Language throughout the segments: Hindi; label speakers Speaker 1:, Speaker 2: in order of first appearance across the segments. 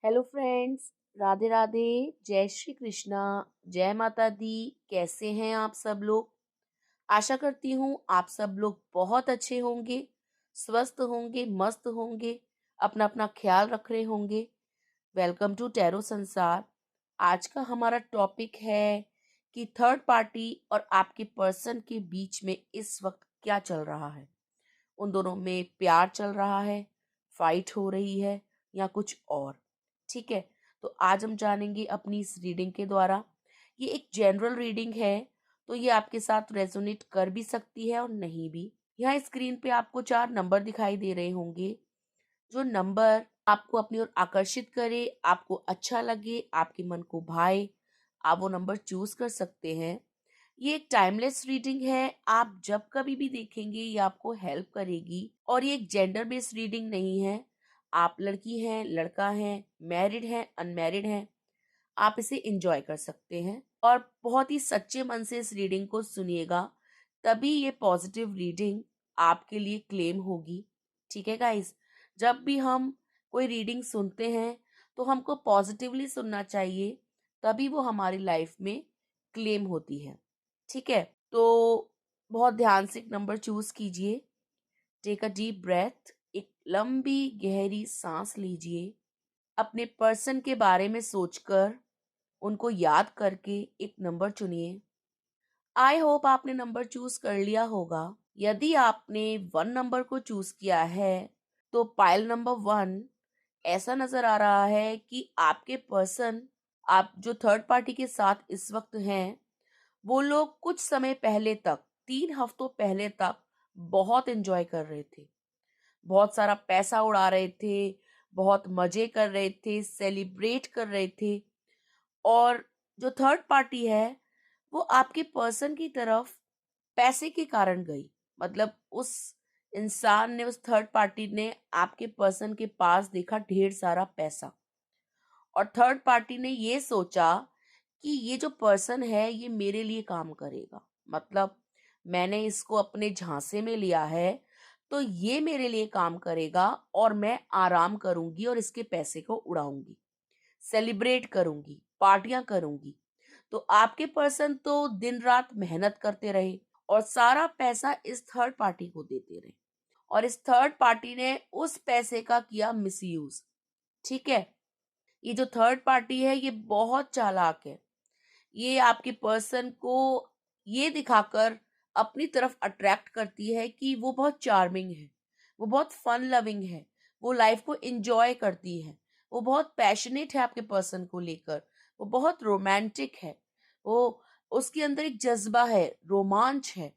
Speaker 1: Hello friends, Radhe Radhe. जय श्री कृष्णा। जय माता दी। कैसे हैं आप सब लोग? आशा करती हूँ आप सब लोग बहुत अच्छे होंगे, स्वस्थ होंगे, मस्त होंगे, अपना अपना ख्याल रख रहे होंगे। वेलकम टू टैरो संसार। आज का हमारा टॉपिक है कि थर्ड पार्टी और आपके पर्सन के बीच में इस वक्त क्या चल रहा है। उन दोनों में प्यार चल रहा है, फाइट हो रही है या कुछ और। ठीक है, तो आज हम जानेंगे अपनी इस रीडिंग के द्वारा। ये एक जनरल रीडिंग है, तो ये आपके साथ रेजोनेट कर भी सकती है और नहीं भी। यहाँ स्क्रीन पे आपको 4 नंबर दिखाई दे रहे होंगे। जो नंबर आपको अपनी ओर आकर्षित करे, आपको अच्छा लगे, आपके मन को भाए, आप वो नंबर चूज कर सकते हैं। ये एक टाइमलेस रीडिंग है, आप जब कभी भी देखेंगे ये आपको हेल्प करेगी। और ये एक जेंडर बेस्ड रीडिंग नहीं है। आप लड़की हैं, लड़का हैं, मैरिड हैं, अनमैरिड हैं, आप इसे एंजॉय कर सकते हैं। और बहुत ही सच्चे मन से इस रीडिंग को सुनिएगा, तभी ये पॉजिटिव रीडिंग आपके लिए क्लेम होगी। ठीक है गाइस, जब भी हम कोई रीडिंग सुनते हैं तो हमको पॉजिटिवली सुनना चाहिए, तभी वो हमारी लाइफ में क्लेम होती है। ठीक है, तो बहुत ध्यान से एक नंबर चूज कीजिए। टेक अ डीप ब्रेथ, एक लंबी गहरी सांस लीजिए। अपने पर्सन के बारे में सोचकर, उनको याद करके एक नंबर चुनिए। आई होप आपने नंबर चूज कर लिया होगा। यदि आपने 1 नंबर को चूज किया है, तो पाइल नंबर 1 ऐसा नजर आ रहा है कि आपके पर्सन, आप जो थर्ड पार्टी के साथ इस वक्त हैं, वो लोग कुछ समय पहले तक, 3 हफ्तों पहले तक बहुत एंजॉय कर रहे थे, बहुत सारा पैसा उड़ा रहे थे, बहुत मजे कर रहे थे, सेलिब्रेट कर रहे थे। और जो थर्ड पार्टी है वो आपके पर्सन की तरफ पैसे के कारण गई। मतलब उस इंसान ने, उस थर्ड पार्टी ने आपके पर्सन के पास देखा ढेर सारा पैसा, और थर्ड पार्टी ने ये सोचा कि ये जो पर्सन है ये मेरे लिए काम करेगा। मतलब मैंने इसको अपने झांसे में लिया है, तो ये मेरे लिए काम करेगा और मैं आराम करूंगी और इसके पैसे को उड़ाऊंगी, सेलिब्रेट करूंगी, पार्टियां करूंगी। तो आपके पर्सन तो दिन रात मेहनत करते रहे और सारा पैसा इस थर्ड पार्टी को देते रहे, और इस थर्ड पार्टी ने उस पैसे का किया मिसयूज। ठीक है, ये जो थर्ड पार्टी है ये बहुत चालाक है। ये आपके पर्सन को ये दिखाकर अपनी तरफ अट्रैक्ट करती है कि वो बहुत चार्मिंग है, वो बहुत फन लविंग है, वो लाइफ को एंजॉय करती है, वो बहुत पैशनेट है आपके पर्सन को लेकर, वो बहुत रोमांटिक है, वो, उसके अंदर एक जज्बा है, रोमांच है।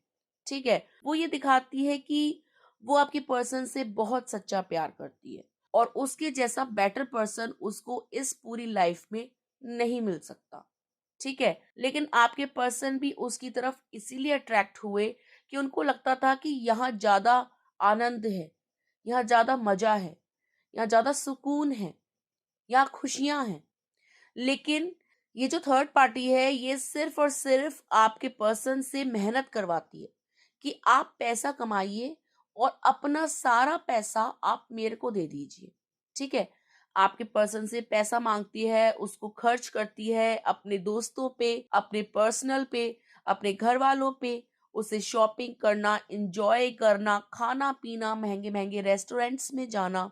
Speaker 1: ठीक है, वो ये दिखाती है कि वो आपके पर्सन से बहुत सच्चा प्यार करती है और उसके जैसा बेटर पर्सन उसको इस पूरी लाइफ में नहीं मिल सकता। ठीक है, लेकिन आपके पर्सन भी उसकी तरफ इसीलिए अट्रैक्ट हुए कि उनको लगता था कि यहाँ ज्यादा आनंद है, यहाँ ज्यादा मजा है, यहाँ ज्यादा सुकून है, यहाँ खुशियां हैं। लेकिन ये जो थर्ड पार्टी है ये सिर्फ और सिर्फ आपके पर्सन से मेहनत करवाती है कि आप पैसा कमाइए और अपना सारा पैसा आप मेरे को दे दीजिए। ठीक है, आपके पर्सन से पैसा मांगती है, उसको खर्च करती है अपने दोस्तों पे, अपने पर्सनल पे, अपने घर वालों पे, उसे शॉपिंग करना, इंजॉय करना, खाना पीना, महंगे महंगे रेस्टोरेंट्स में जाना।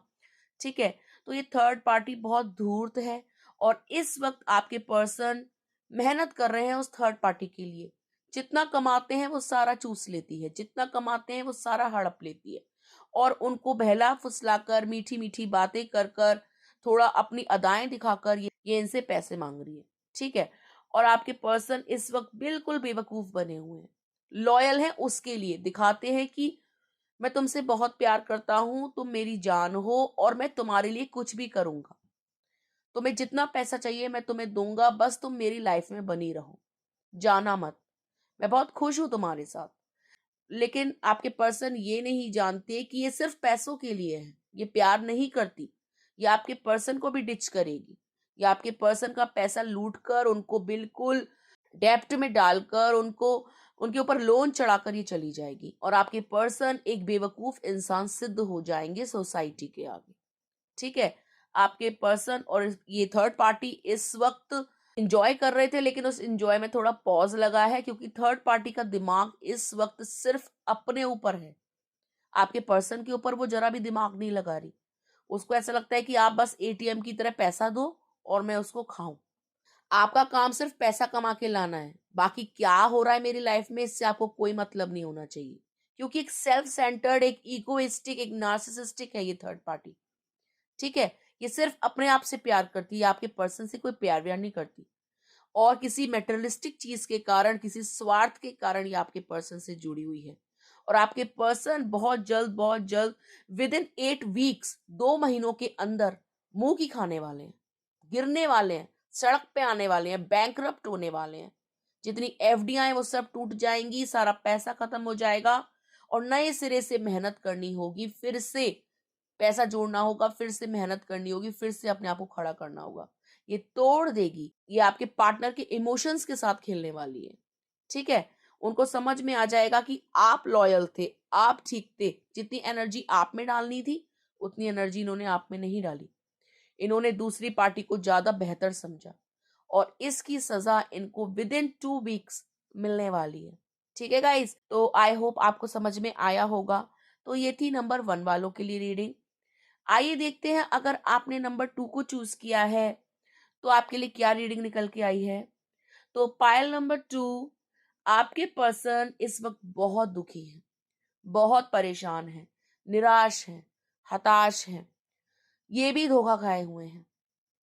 Speaker 1: ठीक है, तो ये थर्ड पार्टी बहुत धूर्त है और इस वक्त आपके पर्सन मेहनत कर रहे हैं उस थर्ड पार्टी के लिए। जितना कमाते हैं वो सारा चूस लेती है, जितना कमाते हैं वो सारा हड़प लेती है, और उनको बहला फुसलाकर, मीठी मीठी बातें कर कर, थोड़ा अपनी अदाएं दिखाकर ये इनसे पैसे मांग रही है। ठीक है, और आपके पर्सन इस वक्त बिल्कुल बेवकूफ बने हुए हैं, लॉयल हैं, उसके लिए दिखाते हैं कि मैं तुमसे बहुत प्यार करता हूं, तुम मेरी जान हो और मैं तुम्हारे लिए कुछ भी करूंगा। तुम्हें जितना पैसा चाहिए मैं तुम्हें दूंगा, बस तुम मेरी लाइफ में बनी रहो, जाना मत, मैं बहुत खुश हूं तुम्हारे साथ। लेकिन आपके पर्सन ये नहीं जानते कि ये सिर्फ पैसों के लिए है, ये प्यार नहीं करती। ये आपके पर्सन को भी डिच करेगी, ये आपके पर्सन का पैसा लूट कर, उनको बिल्कुल डेप्ट में डालकर, उनको उनके ऊपर लोन चढ़ाकर ये चली जाएगी, और आपके पर्सन एक बेवकूफ इंसान सिद्ध हो जाएंगे सोसाइटी के आगे। ठीक है, आपके पर्सन और ये थर्ड पार्टी इस वक्त इंजॉय कर रहे थे, लेकिन उस इंजॉय में थोड़ा पॉज लगा है, क्योंकि थर्ड पार्टी का दिमाग इस वक्त सिर्फ अपने ऊपर है। आपके पर्सन के ऊपर वो जरा भी दिमाग नहीं लगा रही। उसको ऐसा लगता है कि आप बस एटीएम की तरह पैसा दो और मैं उसको खाऊं। आपका काम सिर्फ पैसा कमा के लाना है, बाकी क्या हो रहा है मेरी लाइफ में इससे आपको कोई मतलब नहीं होना चाहिए। क्योंकि एक सेल्फ सेंटर्ड, एक इगोइस्टिक, एक नार्सिसिस्टिक है ये थर्ड पार्टी। ठीक है, ये सिर्फ अपने आप से प्यार करती है, आपके पर्सन से कोई प्यार व्यार नहीं करती। और किसी मेटेरियलिस्टिक चीज के कारण, किसी स्वार्थ के कारण ये आपके पर्सन से जुड़ी हुई है। और आपके पर्सन बहुत जल्द विद इन 8 वीक्स, 2 महीनों के अंदर मुंह की खाने वाले हैं, गिरने वाले हैं, सड़क पे आने वाले हैं, बैंकरप्ट होने वाले हैं। जितनी एफडीआई हैं वो सब टूट जाएंगी, सारा पैसा खत्म हो जाएगा और नए सिरे से मेहनत करनी होगी, फिर से पैसा जोड़ना होगा, फिर से मेहनत करनी होगी, फिर से अपने आप को खड़ा करना होगा। ये तोड़ देगी, ये आपके पार्टनर के इमोशंस के साथ खेलने वाली है। ठीक है, उनको समझ में आ जाएगा कि आप लॉयल थे, आप ठीक थे। जितनी एनर्जी आप में डालनी थी उतनी एनर्जी इन्होंने आप में नहीं डाली। इन्होंने दूसरी पार्टी को ज्यादा बेहतर समझा और इसकी सजा इनको विद इन 2 वीक्स मिलने वाली है। ठीक है गाइस, तो आई होप आपको समझ में आया होगा। तो ये थी नंबर 1 वालों के लिए रीडिंग। आइए देखते हैं अगर आपने नंबर 2 को चूज किया है तो आपके लिए क्या रीडिंग निकल के आई है। तो पायल नंबर 2, आपके पर्सन इस वक्त बहुत दुखी है, बहुत परेशान है, निराश है, हताश है, ये भी धोखा खाए हुए हैं।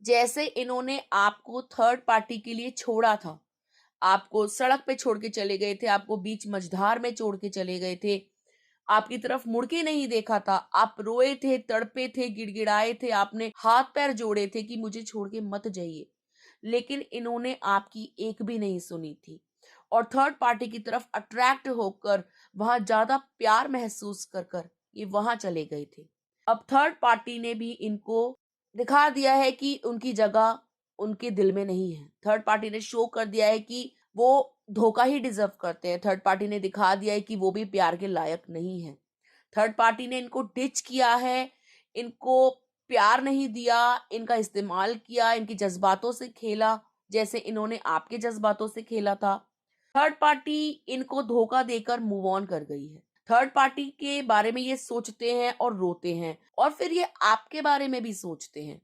Speaker 1: जैसे इन्होंने आपको थर्ड पार्टी के लिए छोड़ा था, आपको सड़क पे छोड़ के चले गए थे, आपको बीच मझधार में छोड़ के चले गए थे, आपकी तरफ मुड़ के नहीं देखा था, आप रोए थे, तड़पे थे, गिड़गिड़ाए थे, आपने हाथ पैर जोड़े थे कि मुझे छोड़ के मत जाइए, लेकिन इन्होंने आपकी एक भी नहीं सुनी थी और थर्ड पार्टी की तरफ अट्रैक्ट होकर वहां ज्यादा प्यार महसूस कर कर ये वहां चले गए थे। अब थर्ड पार्टी ने भी इनको दिखा दिया है कि उनकी जगह उनके दिल में नहीं है। थर्ड पार्टी ने शो कर दिया है कि वो धोखा ही डिजर्व करते हैं। थर्ड पार्टी ने दिखा दिया है कि वो भी प्यार के लायक नहीं है। थर्ड पार्टी ने इनको डिच किया है, इनको प्यार नहीं दिया, इनका इस्तेमाल किया, इनके जज्बातों से खेला जैसे इन्होंने आपके जज्बातों से खेला था। थर्ड पार्टी इनको धोखा देकर मूव ऑन कर गई है। थर्ड पार्टी के बारे में ये सोचते हैं और रोते हैं और फिर ये आपके बारे में भी सोचते हैं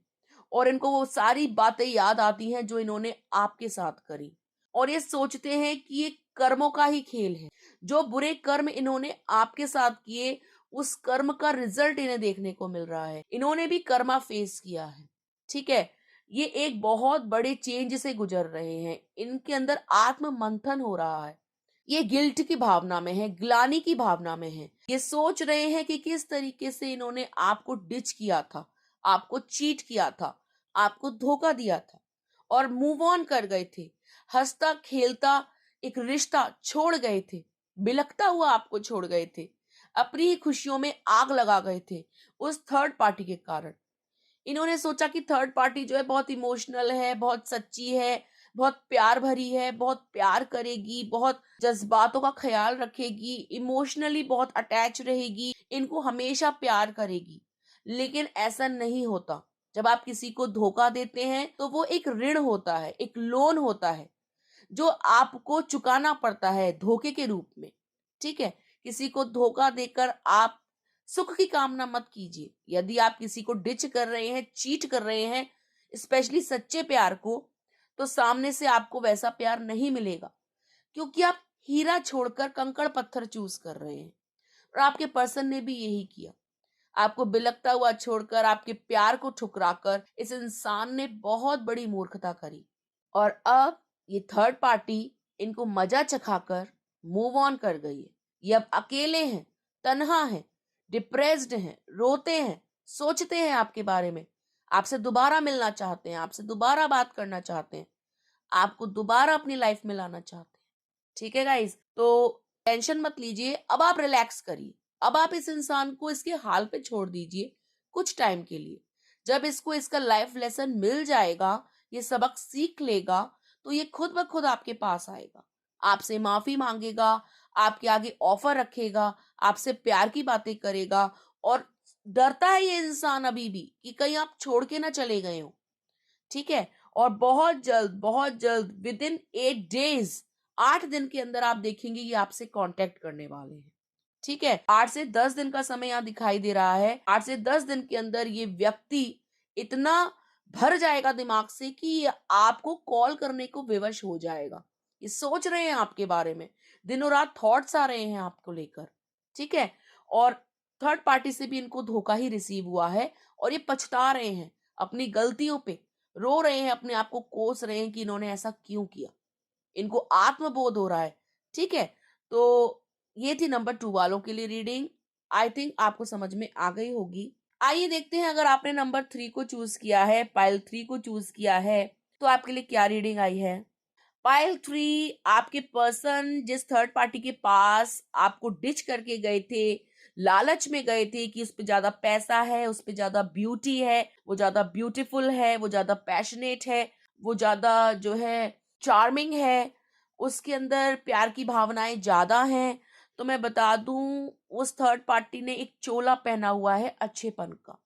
Speaker 1: और इनको वो सारी बातें याद आती हैं जो इन्होंने आपके साथ करी और ये सोचते हैं कि ये कर्मों का ही खेल है। जो बुरे कर्म इन्होंने आपके साथ किए उस कर्म का रिजल्ट इन्हें देखने को मिल रहा है। इन्होंने भी कर्मा फेस किया है। ठीक है, ये एक बहुत बड़े चेंज से गुजर रहे हैं, इनके अंदर आत्म मंथन हो रहा है। ये गिल्ट की भावना में है, ग्लानि की भावना में है। ये सोच रहे हैं कि किस तरीके से इन्होंने आपको डिच किया था, आपको चीट किया था, आपको धोखा दिया था और मूव ऑन कर गए थे। हंसता खेलता एक रिश्ता छोड़ गए थे, बिलखता हुआ आपको छोड़ गए थे, अपनी ही खुशियों में आग लगा गए थे उस थर्ड पार्टी के कारण। इन्होंने सोचा कि थर्ड पार्टी जो है बहुत इमोशनल है, बहुत सच्ची है, बहुत प्यार भरी है, बहुत प्यार करेगी, बहुत जज्बातों का ख्याल रखेगी, इमोशनली बहुत अटैच रहेगी, इनको हमेशा प्यार करेगी। लेकिन ऐसा नहीं होता। जब आप किसी को धोखा देते हैं तो वो एक ऋण होता है, एक लोन होता है जो आपको चुकाना पड़ता है धोखे के रूप में। ठीक है, किसी को धोखा देकर आप सुख की कामना मत कीजिए। यदि आप किसी को डिच कर रहे हैं, चीट कर रहे हैं, स्पेशली सच्चे प्यार को, तो सामने से आपको वैसा प्यार नहीं मिलेगा, क्योंकि आप हीरा छोड़कर कंकड़ पत्थर चूज कर रहे हैं। और आपके पर्सन ने भी यही किया। आपको बिलकता हुआ छोड़कर, आपके प्यार को ठुकराकर इस इंसान ने बहुत बड़ी मूर्खता करी। और अब ये थर्ड पार्टी इनको मजा चखाकर मूव ऑन कर गई है। ये अब अकेले हैं, तन्हा हैं, डिप्रेस्ड हैं, रोते हैं, सोचते हैं आपके बारे में, आपसे दोबारा मिलना चाहते हैं, आपसे दोबारा बात करना चाहते हैं, आपको दोबारा अपनी लाइफ में लाना चाहते हैं। ठीक है गाइस, तो टेंशन मत लीजिए, अब आप रिलैक्स करिए। अब आप इस इंसान को इसके हाल पे छोड़ दीजिए कुछ टाइम के लिए। जब इसको इसका लाइफ लेसन मिल जाएगा, ये सबक सीख लेगा, तो ये खुद ब खुद आपके पास आएगा, आपसे माफी मांगेगा, आपके आगे ऑफर रखेगा, आपसे प्यार की बातें करेगा और डरता है ये इंसान अभी भी कि कहीं आप छोड़ के ना चले गए हो, ठीक है। और बहुत जल्द विद इन 8 डेज, 8 दिन के अंदर आप देखेंगे ये आपसे कांटेक्ट करने वाले हैं, ठीक है। 8 से 10 दिन का समय यहाँ दिखाई दे रहा है। 8 से 10 दिन के अंदर ये व्यक्ति इतना भर जाएगा दिमाग से कि ये आपको कॉल करने को विवश हो जाएगा। ये सोच रहे हैं आपके बारे में, दिनों रात थॉट्स आ रहे हैं आपको लेकर, ठीक है। और थर्ड पार्टी से भी इनको धोखा ही रिसीव हुआ है और ये पछता रहे हैं अपनी गलतियों पे, रो रहे हैं, अपने आप को कोस रहे हैं कि इन्होंने ऐसा क्यों किया। इनको आत्मबोध हो रहा है, ठीक है। तो ये थी नंबर 2 वालों के लिए रीडिंग। आई थिंक आपको समझ में आ गई होगी। आइए देखते हैं, अगर आपने नंबर 3 को चूज किया है, पाइल 3 को चूज किया है, तो आपके लिए क्या रीडिंग आई है। पाइल 3, आपके पर्सन जिस थर्ड पार्टी के पास आपको डिच करके गए थे, लालच में गए थे कि उस पे ज्यादा पैसा है, उस पे ज्यादा ब्यूटी है, वो ज्यादा ब्यूटीफुल है, वो ज्यादा पैशनेट है, वो ज्यादा जो है चार्मिंग है, उसके अंदर प्यार की भावनाएं ज्यादा हैं, तो मैं बता दूं उस थर्ड पार्टी ने एक चोला पहना हुआ है अच्छेपन का।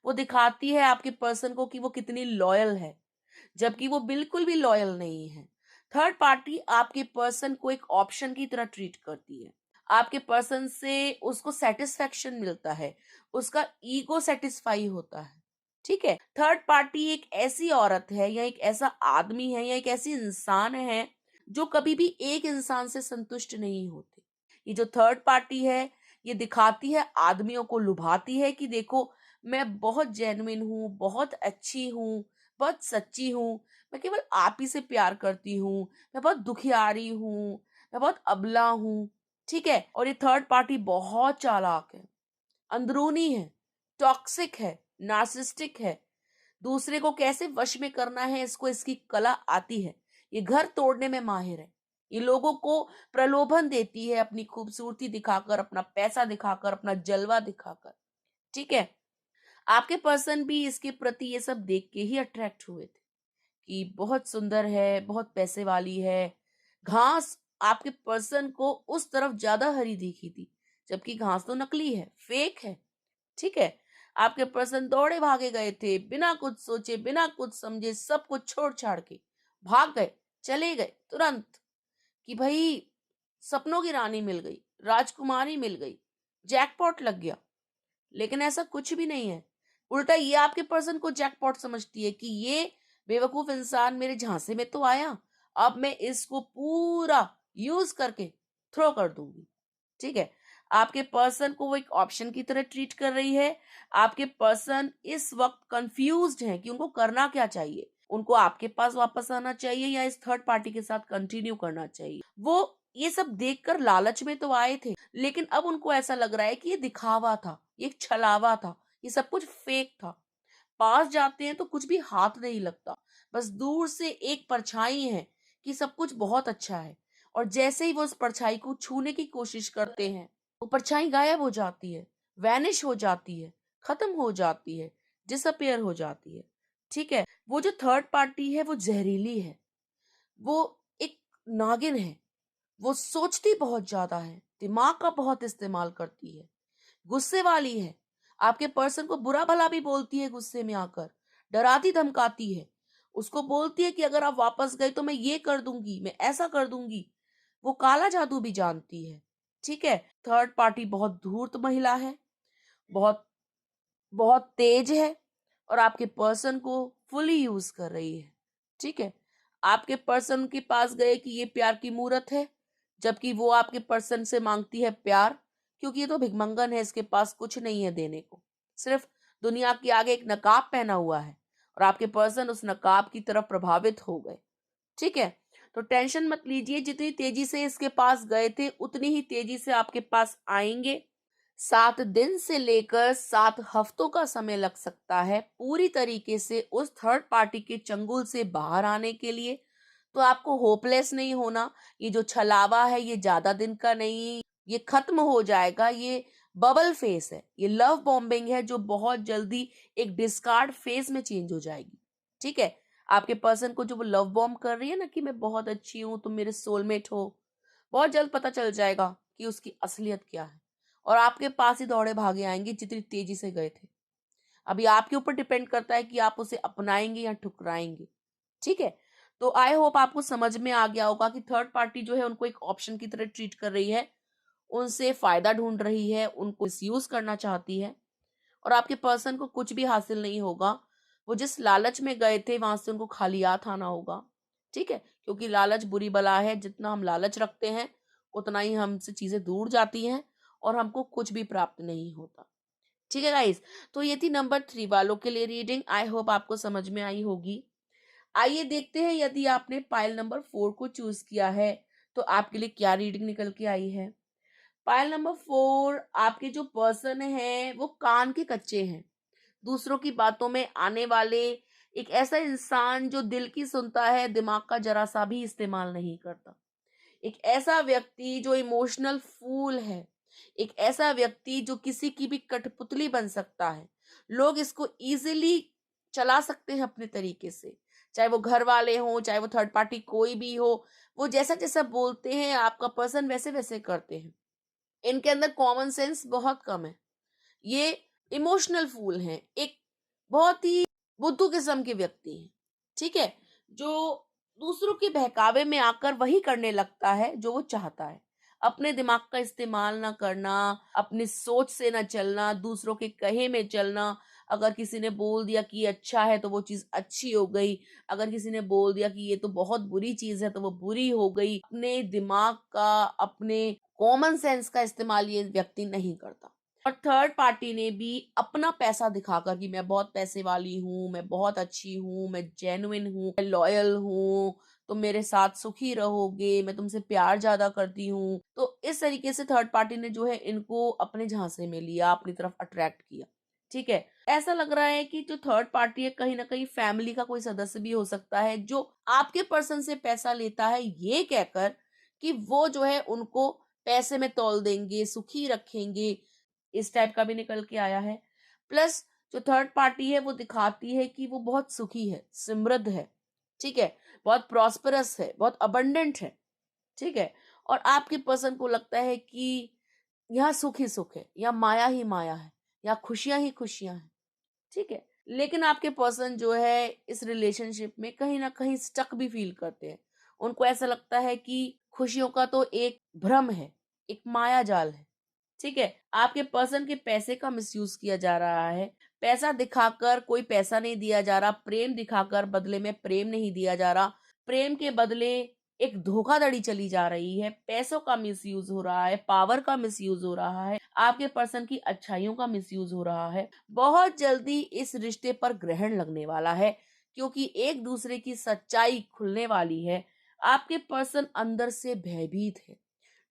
Speaker 1: वो दिखाती है आपके पर्सन को कि वो कितनी लॉयल है, जबकि वो बिल्कुल भी लॉयल नहीं है। थर्ड पार्टी आपके पर्सन को एक ऑप्शन की तरह ट्रीट करती है। आपके पर्सन से उसको सेटिस्फेक्शन मिलता है, उसका ईगो सेटिस्फाई होता है, ठीक है। थर्ड पार्टी एक ऐसी औरत है या एक ऐसा आदमी है या एक ऐसी इंसान है जो कभी भी एक इंसान से संतुष्ट नहीं होती। ये जो थर्ड पार्टी है, ये दिखाती है, आदमियों को लुभाती है कि देखो मैं बहुत जेन्युइन हूँ, बहुत अच्छी हूँ, बहुत सच्ची हूँ, मैं केवल आप ही से प्यार करती हूँ, मैं बहुत दुखियारी हूँ, मैं बहुत अबला हूँ, ठीक है। और ये थर्ड पार्टी बहुत चालाक है, अंदरूनी है, टॉक्सिक है, नार्सिस्टिक है, दूसरे को कैसे वश में करना है इसको इसकी कला आती है। ये घर तोड़ने में माहिर है, ये लोगों को प्रलोभन देती है अपनी खूबसूरती दिखाकर, अपना पैसा दिखाकर, अपना जलवा दिखाकर, ठीक है। आपके पर्सन भी इसके प्रति ये सब देख के ही अट्रैक्ट हुए थे कि बहुत सुंदर है, बहुत पैसे वाली है। घास आपके पर्सन को उस तरफ ज्यादा हरी दिखी थी, जबकि घास तो नकली है, फेक है, ठीक है। आपके पर्सन दौड़े भागे गए थे, बिना कुछ सोचे, बिना कुछ समझे, सब कुछ छोड़ छाड़ के भाग गए, चले गए तुरंत कि भाई सपनों की रानी मिल गई, राजकुमारी मिल गई, जैकपॉट लग गया। लेकिन ऐसा कुछ भी नहीं है। उल्टा ये आपके पर्सन को जैकपॉट समझती है कि ये बेवकूफ इंसान मेरे झांसे में तो आया, अब मैं इसको पूरा यूज करके थ्रो कर दूंगी, ठीक है। आपके पर्सन को वो एक ऑप्शन की तरह ट्रीट कर रही है। आपके पर्सन इस वक्त कंफ्यूज्ड हैं कि उनको करना क्या चाहिए। उनको आपके पास वापस आना चाहिए या इस थर्ड पार्टी के साथ कंटिन्यू करना चाहिए। वो ये सब देखकर लालच में तो आए थे, लेकिन अब उनको ऐसा लग रहा है कि ये दिखावा था, ये एक छलावा था, ये सब कुछ फेक था। पास जाते हैं तो कुछ भी हाथ नहीं लगता, बस दूर से एक परछाई है कि सब कुछ बहुत अच्छा है। और जैसे ही वो उस परछाई को छूने की कोशिश करते हैं, वो परछाई गायब हो जाती है, वैनिश हो जाती है, खत्म हो जाती है, डिसअपियर हो जाती है, ठीक है। वो जो थर्ड पार्टी है वो जहरीली है, वो एक नागिन है, वो सोचती बहुत ज्यादा है, दिमाग का बहुत इस्तेमाल करती है, गुस्से वाली है, आपके पर्सन को बुरा भला भी बोलती है, गुस्से में आकर डराती धमकाती है, उसको बोलती है कि अगर आप वापस गए तो मैं ये कर दूंगी, मैं ऐसा कर दूंगी। वो काला जादू भी जानती है, ठीक है। थर्ड पार्टी बहुत धूर्त महिला है, बहुत बहुत तेज है और आपके पर्सन को फुली यूज कर रही है, ठीक है। आपके पर्सन के पास गए कि ये प्यार की मूरत है, जबकि वो आपके पर्सन से मांगती है प्यार, क्योंकि ये तो भिखमंगन है, इसके पास कुछ नहीं है देने को, सिर्फ दुनिया के आगे एक नकाब पहना हुआ है। और आपके पर्सन उस नकाब की तरफ प्रभावित हो गए, ठीक है। तो टेंशन मत लीजिए, जितनी तेजी से इसके पास गए थे उतनी ही तेजी से आपके पास आएंगे। 7 दिन से लेकर 7 हफ्तों का समय लग सकता है पूरी तरीके से उस थर्ड पार्टी के चंगुल से बाहर आने के लिए। तो आपको होपलेस नहीं होना, ये जो छलावा है ये ज्यादा दिन का नहीं, ये खत्म हो जाएगा। ये बबल फेस है, ये लव बॉम्बिंग है जो बहुत जल्दी एक डिस्कार्ड फेस में चेंज हो जाएगी, ठीक है। आपके पर्सन को जो वो लव बॉम्ब कर रही है ना कि मैं बहुत अच्छी हूँ, तुम मेरे सोलमेट हो, बहुत जल्द पता चल जाएगा कि उसकी असलियत क्या है। और आपके पास ही दौड़े भागे आएंगे जितनी तेजी से गए थे। अभी आपके ऊपर डिपेंड करता है कि आप उसे अपनाएंगे या ठुकराएंगे। ठीक है, तो आई होप आपको समझ में आ गया होगा कि थर्ड पार्टी जो है उनको एक ऑप्शन की तरह ट्रीट कर रही है, उनसे फायदा ढूंढ रही है, उनको मिसयूज करना चाहती है, और आपके पर्सन को कुछ भी हासिल नहीं होगा। वो जिस लालच में गए थे वहां से उनको खाली हाथ आना होगा। ठीक है, क्योंकि लालच बुरी बला है, जितना हम लालच रखते हैं उतना ही हमसे चीजें दूर जाती हैं और हमको कुछ भी प्राप्त नहीं होता। ठीक है गाइस, तो ये थी नंबर 3 वालों के लिए रीडिंग। आई होप आपको समझ में आई होगी। आइए देखते हैं यदि आपने पाइल नंबर 4 को चूज किया है तो आपके लिए क्या रीडिंग निकल के आई है। पाइल नंबर 4, आपके जो पर्सन है वो कान के कच्चे हैं, दूसरों की बातों में आने वाले, एक ऐसा इंसान जो दिल की सुनता है, दिमाग का जरा सा भी इस्तेमाल नहीं करता। एक ऐसा व्यक्ति जो इमोशनल फूल है, एक ऐसा व्यक्ति जो किसी की भी कठपुतली बन सकता है। लोग इसको इजीली चला सकते हैं अपने तरीके से, चाहे वो घर वाले हों, चाहे वो थर्ड पार्टी कोई भी हो। वो जैसा जैसा बोलते हैं आपका पर्सन वैसे वैसे करते हैं। इनके अंदर कॉमन सेंस बहुत कम है। ये इमोशनल फूल हैं, एक बहुत ही बुद्धू किस्म के व्यक्ति हैं। ठीक है, जो दूसरों के बहकावे में आकर वही करने लगता है जो वो चाहता है। अपने दिमाग का इस्तेमाल ना करना, अपनी सोच से ना चलना, दूसरों के कहे में चलना। अगर किसी ने बोल दिया कि ये अच्छा है तो वो चीज अच्छी हो गई, अगर किसी ने बोल दिया कि ये तो बहुत बुरी चीज है तो वो बुरी हो गई। अपने दिमाग का, अपने कॉमन सेंस का इस्तेमाल ये व्यक्ति नहीं करता। और थर्ड पार्टी ने भी अपना पैसा दिखाकर कि मैं बहुत पैसे वाली हूँ, मैं बहुत अच्छी हूँ, मैं जेन्युइन हूँ, मैं लॉयल हूँ, तुम मेरे साथ सुखी रहोगे, मैं तुमसे प्यार ज्यादा करती हूँ। तो इस तरीके से थर्ड पार्टी ने जो है इनको अपने झांसे में लिया, अपनी तरफ अट्रैक्ट किया। ठीक है, ऐसा लग रहा है कि जो थर्ड पार्टी है कहीं ना कहीं फैमिली का कोई सदस्य भी हो सकता है, जो आपके पर्सन से पैसा लेता है ये कहकर कि वो जो है उनको पैसे में तौल देंगे, सुखी रखेंगे। इस टाइप का भी निकल के आया है। प्लस जो थर्ड पार्टी है वो दिखाती है कि वो बहुत सुखी है, समृद्ध है। ठीक है, बहुत प्रॉस्परस है, बहुत अबंडेंट है। ठीक है, और आपके पर्सन को लगता है कि यहाँ सुख ही सुख है, या माया ही माया है, या खुशियां ही खुशियां हैं। ठीक है, लेकिन आपके पर्सन जो है इस रिलेशनशिप में कहीं ना कहीं स्टक भी फील करते हैं। उनको ऐसा लगता है कि खुशियों का तो एक भ्रम है, एक माया जाल है। ठीक है, आपके पर्सन के पैसे का मिसयूज किया जा रहा है। पैसा दिखाकर कोई पैसा नहीं दिया जा रहा, प्रेम दिखाकर बदले में प्रेम नहीं दिया जा रहा, प्रेम के बदले एक धोखाधड़ी चली जा रही है। पैसों का मिसयूज हो रहा है, पावर का मिसयूज हो रहा है, आपके पर्सन की अच्छाइयों का मिसयूज हो रहा है। बहुत जल्दी इस रिश्ते पर ग्रहण लगने वाला है, क्योंकि एक दूसरे की सच्चाई खुलने वाली है। आपके पर्सन अंदर से भयभीत है,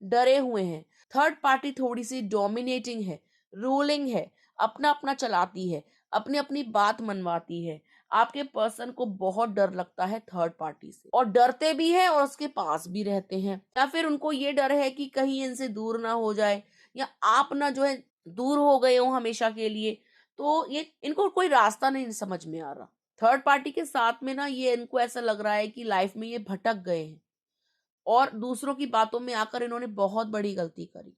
Speaker 1: डरे हुए हैं। थर्ड पार्टी थोड़ी सी डोमिनेटिंग है, रूलिंग है, अपना अपना चलाती है, अपनी अपनी बात मनवाती है। आपके पर्सन को बहुत डर लगता है थर्ड पार्टी से, और डरते भी हैं और उसके पास भी रहते हैं। या फिर उनको ये डर है कि कहीं इनसे दूर ना हो जाए, या आप ना जो है दूर हो गए हो हमेशा के लिए। तो ये इनको कोई रास्ता नहीं समझ में आ रहा। थर्ड पार्टी के साथ में ना ये इनको ऐसा लग रहा है कि लाइफ में ये भटक गए हैं और दूसरों की बातों में आकर इन्होंने बहुत बड़ी गलती करी।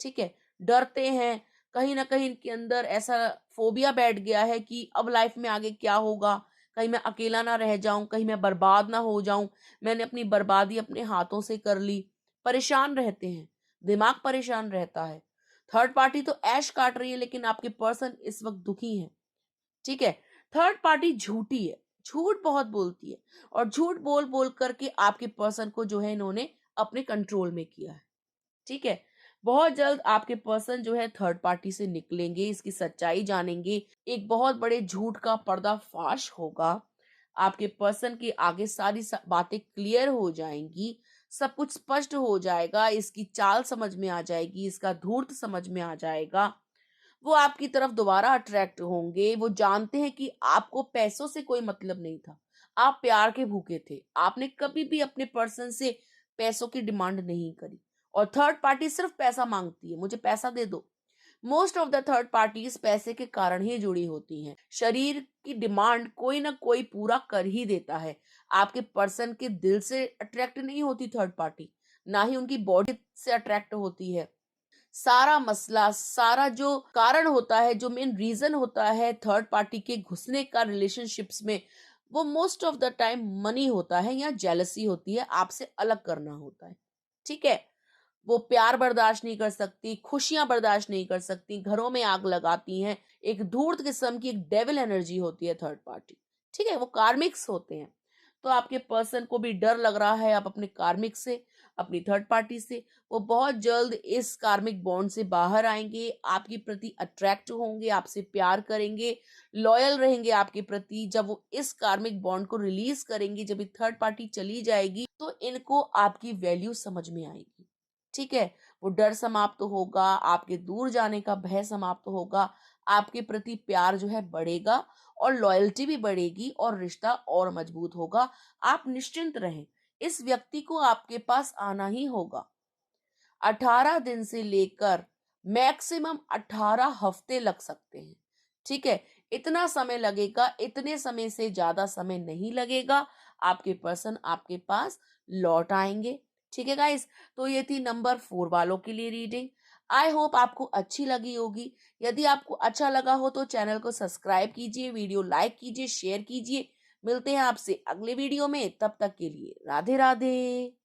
Speaker 1: ठीक है, डरते हैं, कहीं ना कहीं इनके अंदर ऐसा फोबिया बैठ गया है कि अब लाइफ में आगे क्या होगा, कहीं मैं अकेला ना रह जाऊं, कहीं मैं बर्बाद ना हो जाऊं, मैंने अपनी बर्बादी अपने हाथों से कर ली। परेशान रहते हैं, दिमाग परेशान रहता है। थर्ड पार्टी तो ऐश काट रही है, लेकिन आपके पर्सन इस वक्त दुखी है। ठीक है, थर्ड पार्टी झूठी है, झूठ बहुत बोलती है, और झूठ बोल बोल करके आपके पर्सन को जो है इन्होंने अपने कंट्रोल में किया है। ठीक है, बहुत जल्द आपके पर्सन जो है थर्ड पार्टी से निकलेंगे, इसकी सच्चाई जानेंगे, एक बहुत बड़े झूठ का पर्दाफाश होगा। आपके पर्सन के आगे सारी बातें क्लियर हो जाएंगी, सब कुछ स्पष्ट हो जाएगा, इसकी चाल समझ में आ जाएगी, इसका धूर्त समझ में आ जाएगा। वो आपकी तरफ दोबारा अट्रैक्ट होंगे। वो जानते हैं कि आपको पैसों से कोई मतलब नहीं था, आप प्यार के भूखे थे। आपने कभी भी अपने पर्सन से पैसों की डिमांड नहीं करी, और थर्ड पार्टी सिर्फ पैसा मांगती है, मुझे पैसा दे दो। Most of the third parties पैसे के कारण ही जुड़ी होती हैं। शरीर की डिमांड कोई ना कोई पूरा कर ही देता है। आपके पर्सन के दिल से अट्रैक्ट नहीं होती थर्ड पार्टी, ना ही उनकी बॉडी से अट्रैक्ट होती है। सारा मसला, सारा जो कारण होता है, जो मेन रीजन होता है थर्ड पार्टी के घुसने का रिलेशनशिप्स में, वो most of the time money होता है या जेलसी होती है, आपसे अलग करना होता है। ठीक है? वो प्यार बर्दाश्त नहीं कर सकती, खुशियां बर्दाश्त नहीं कर सकती, घरों में आग लगाती हैं। एक धूर्त किस्म की एक डेविल एनर्जी होती है थर्ड पार्टी। ठीक है? वो कार्मिक्स होते हैं। तो आपके पर्सन को भी डर लग रहा है आप अपने कार्मिक से, अपनी थर्ड पार्टी से। वो बहुत जल्द इस कार्मिक बॉन्ड से बाहर आएंगे, आपके प्रति अट्रैक्ट होंगे, आपसे प्यार करेंगे, लॉयल रहेंगे आपके प्रति। जब वो इस कार्मिक बॉन्ड को रिलीज करेंगे, जब ये थर्ड पार्टी चली जाएगी, तो इनको आपकी वैल्यू समझ में आएगी। ठीक है? वो डर समाप्त होगा, आपके दूर जाने का भय समाप्त होगा, आपके प्रति प्यार जो है बढ़ेगा और लॉयल्टी भी बढ़ेगी और रिश्ता और मजबूत होगा। आप निश्चिंत रहें, इस व्यक्ति को आपके पास आना ही होगा। 18 दिन से लेकर मैक्सिमम 18 हफ्ते लग सकते हैं। ठीक है? इतना समय लगेगा, इतने समय से ज्यादा समय नहीं लगेगा। आपके पर्सन आपके पास लौट आएंगे। ठीक है गाइस? तो ये थी नंबर 4 वालों के लिए रीडिंग। आई होप आपको अच्छी लगी होगी। यदि आपको अच्छा लगा हो तो चैनल को सब्सक्राइब कीजिए, वीडियो लाइक कीजिए, शेयर कीजिए। मिलते हैं आपसे अगले वीडियो में, तब तक के लिए राधे राधे।